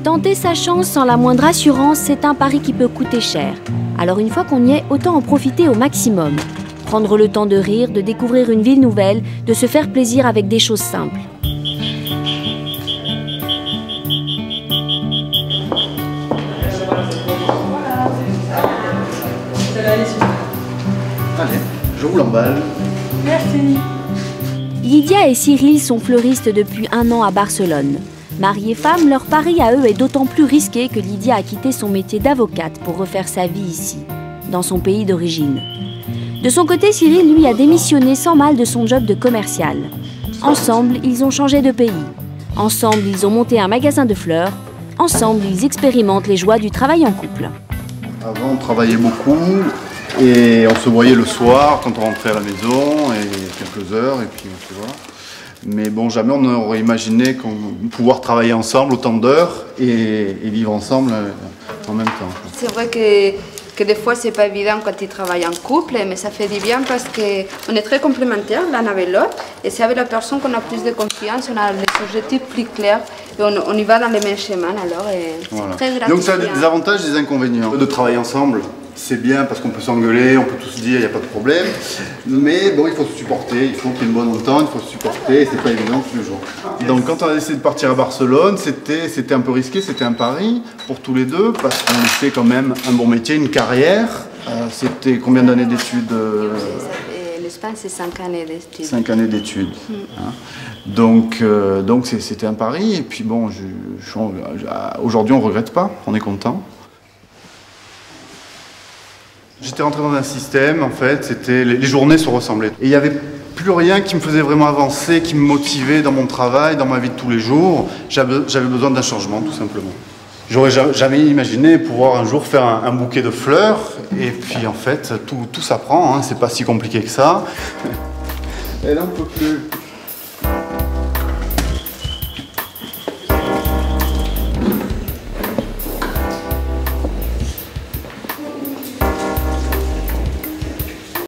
Tenter sa chance sans la moindre assurance, c'est un pari qui peut coûter cher. Alors une fois qu'on y est, autant en profiter au maximum. Prendre le temps de rire, de découvrir une ville nouvelle, de se faire plaisir avec des choses simples. Allez, je vous l'emballe. Merci. Lydia et Cyril sont fleuristes depuis 1 an à Barcelone. Mariés femmes, leur pari à eux est d'autant plus risqué que Lydia a quitté son métier d'avocate pour refaire sa vie ici, dans son pays d'origine. De son côté, Cyril, lui, a démissionné sans mal de son job de commercial. Ensemble, ils ont changé de pays. Ensemble, ils ont monté un magasin de fleurs. Ensemble, ils expérimentent les joies du travail en couple. Avant, on travaillait beaucoup et on se voyait le soir quand on rentrait à la maison, et quelques heures, et puis voilà. Mais bon, jamais on n'aurait imaginé pouvoir travailler ensemble autant d'heures et vivre ensemble en même temps. C'est vrai que des fois, c'est pas évident quand ils travaillent en couple, mais ça fait du bien parce qu'on est très complémentaires l'un avec l'autre. Et c'est avec la personne qu'on a plus de confiance, on a les objectifs plus clairs et on y va dans les mêmes chemins. Alors, voilà. C'est très gratifiant. Donc ça a des avantages et des inconvénients. De travailler ensemble, c'est bien parce qu'on peut s'engueuler, on peut tout se dire, il n'y a pas de problème. Mais bon, il faut se supporter, il faut qu'il y ait une bonne entente, il faut se supporter, et c'est pas évident tous les jours. Donc quand on a décidé de partir à Barcelone, c'était un peu risqué, c'était un pari pour tous les deux, parce qu'on laissait quand même un bon métier, une carrière. C'était combien d'années d'études L'Espagne, c'est 5 années d'études. 5 années d'études. Hein. Donc c'était un pari, et puis bon, aujourd'hui on ne regrette pas, on est content. J'étais rentré dans un système, en fait, les journées se ressemblaient. Et il n'y avait plus rien qui me faisait vraiment avancer, qui me motivait dans mon travail, dans ma vie de tous les jours. J'avais besoin d'un changement, tout simplement. J'aurais jamais imaginé pouvoir un jour faire un bouquet de fleurs, et puis en fait, tout s'apprend, hein, c'est pas si compliqué que ça. Elle en peut plus.